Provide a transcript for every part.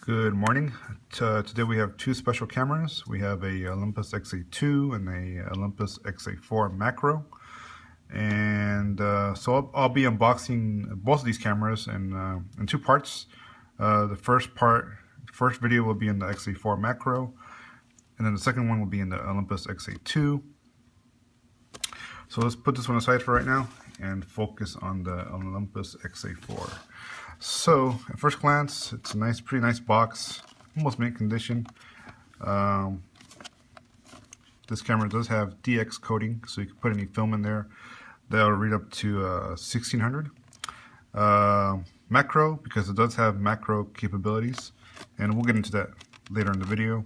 Good morning. Today we have two special cameras. We have a Olympus XA4 and a Olympus XA4 macro. And so I'll be unboxing both of these cameras in two parts. The first video will be in the XA4 macro, and then the second one will be in the Olympus XA2. So let's put this one aside for right now and focus on the Olympus XA4. So at first glance, it's a pretty nice box, almost mint condition. This camera does have DX coating, so you can put any film in there that'll read up to 1600. Macro, because it does have macro capabilities, and we'll get into that later in the video.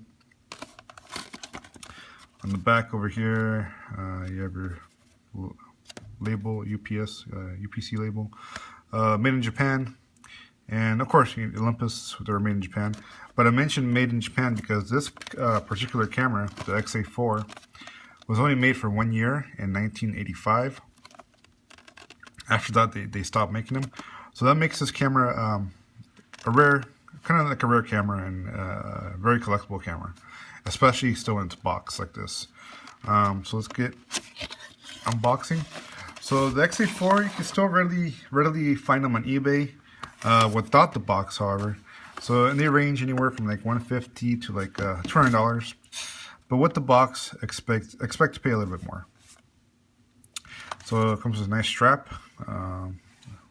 On the back over here, you have your label, UPC label, made in Japan. And of course, Olympus, they're made in Japan. But I mentioned made in Japan because this particular camera, the XA4, was only made for 1 year in 1985. After that, they stopped making them. So that makes this camera a rare, kind of like a rare camera and a very collectible camera, especially still in its box like this. So let's get unboxing. So the XA4, you can still readily find them on eBay. Without the box, however, so and they range anywhere from like $150 to like $200, but with the box, expect to pay a little bit more. So it comes with a nice strap,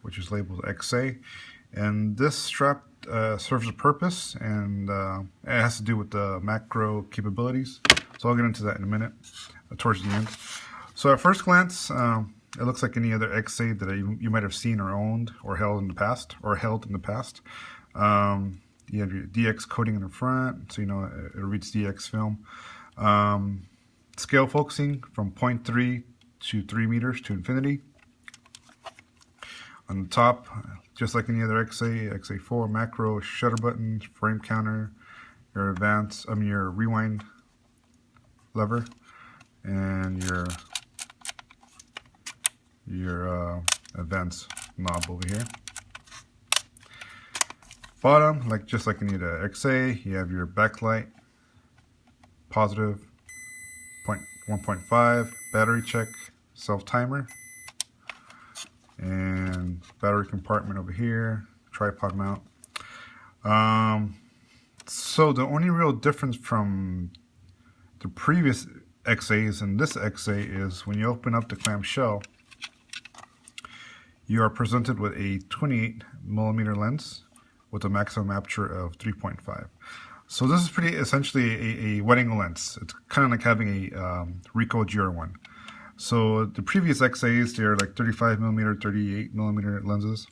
which is labeled XA, and this strap serves a purpose, and it has to do with the macro capabilities. So I'll get into that in a minute, towards the end. So at first glance, it looks like any other XA that you might have seen or owned or held in the past. You have your DX coating in the front, so you know it reads DX film. Scale focusing from 0.3 to 3 meters to infinity. On the top, just like any other XA4 macro, shutter button, frame counter, your your rewind lever, and your advance knob over here. Bottom, just like any other XA, you have your backlight, positive, 1.5, battery check, self timer, and battery compartment over here, tripod mount. So the only real difference from the previous XAs and this XA is when you open up the clamshell, you are presented with a 28mm lens with a maximum aperture of 3.5. So this is essentially a wide angle lens. It's kind of like having a Ricoh GR1. So the previous XAs, they're like 35mm, 38mm lenses.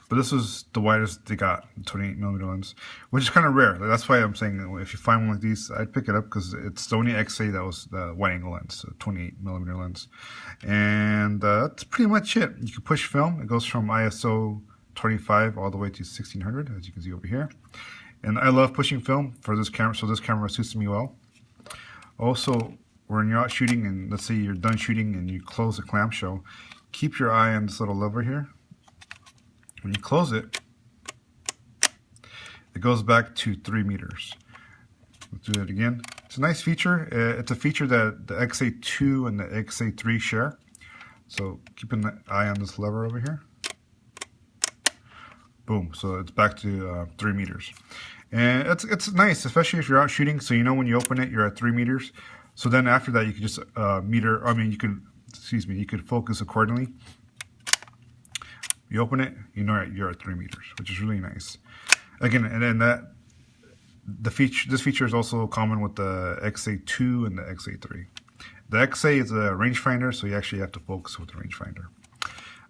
But this was the widest they got, 28mm lens, which is kind of rare. That's why I'm saying if you find one like these, I'd pick it up because it's the only XA that was the wide angle lens, 28mm lens. And that's pretty much it. You can push film. It goes from ISO 25 all the way to 1600, as you can see over here. And I love pushing film for this camera, so this camera suits me well. Also, when you're out shooting and let's say you're done shooting and you close the clamshell, keep your eye on this little lever here. When you close it, it goes back to 3 meters. Let's do that again. It's a nice feature. It's a feature that the XA2 and the XA3 share. So keep an eye on this lever over here. Boom. So it's back to 3 meters. And it's nice, especially if you're out shooting. So you know when you open it, you're at 3 meters. So then after that, you can just you could focus accordingly. You open it, you know you're at 3 meters, which is really nice. Again, and then this feature is also common with the XA2 and the XA3. The XA is a rangefinder, so you actually have to focus with the rangefinder.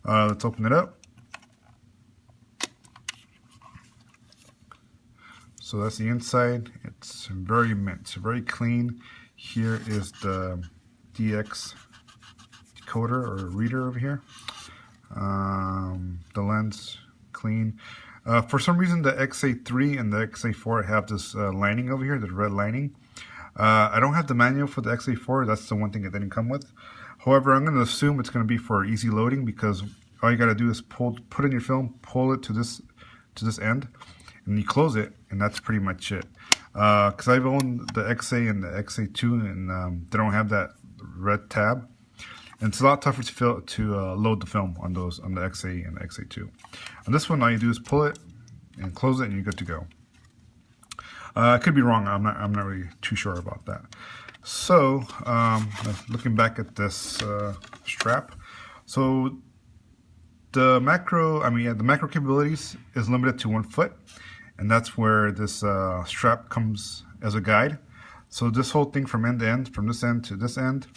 Let's open it up. So that's the inside. It's very mint, very clean. Here is the DX decoder or reader over here. The lens, clean. For some reason, the XA3 and the XA4 have this lining over here, the red lining. I don't have the manual for the XA4. That's the one thing it didn't come with. However, I'm going to assume it's going to be for easy loading because all you got to do is put in your film, pull it to this end, and you close it, and that's pretty much it. Because I've owned the XA and the XA2, and they don't have that red tab, and it's a lot tougher to load the film on the XA and the XA2. On this one, all you do is pull it and close it, and you're good to go. I could be wrong. I'm not really too sure about that. So looking back at this strap, so the macro capabilities is limited to 1 foot, and that's where this strap comes as a guide. So this whole thing from end to end, from this end to this end,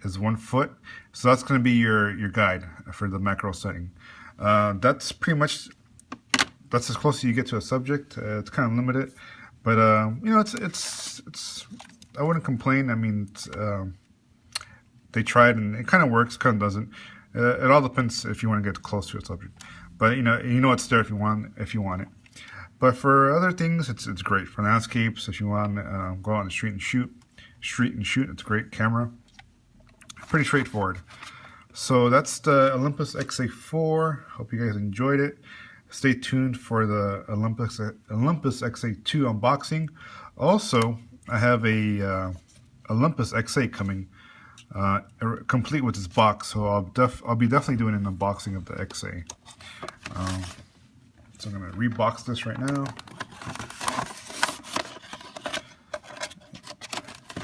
is 1 foot. So that's going to be your guide for the macro setting. That's pretty much, that's as close as you get to a subject. It's kind of limited, but you know, it's I wouldn't complain. I mean, they tried and it kind of works, kind of doesn't. It all depends if you want to get close to a subject, but you know it's there if you want it. But for other things, it's great for landscapes. If you want to go out on the street and shoot, it's a great camera. Pretty straightforward. So that's the Olympus XA4. Hope you guys enjoyed it. Stay tuned for the Olympus XA2 unboxing. Also, I have a Olympus XA coming, complete with its box. So I'll be definitely doing an unboxing of the XA. So I'm going to rebox this right now.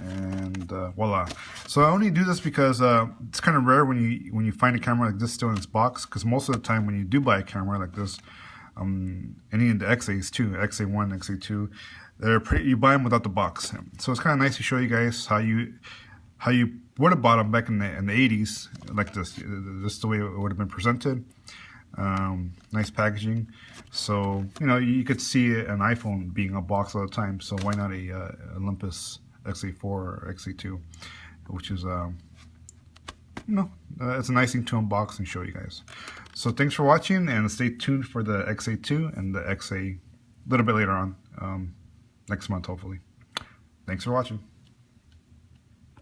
And voila. So I only do this because it's kind of rare when you find a camera like this still in its box, because most of the time when you do buy a camera like this, any of the XAs too, XA1, XA2, you buy them without the box. So it's kind of nice to show you guys how you would have bought them back in the 80s like this. This is the way it would have been presented. Nice packaging. So you know, you could see an iPhone being unboxed all the time. So why not a Olympus XA4 or XA2, which is it's a nice thing to unbox and show you guys. So thanks for watching, and stay tuned for the XA2 and the XA a little bit later on, next month hopefully. Thanks for watching.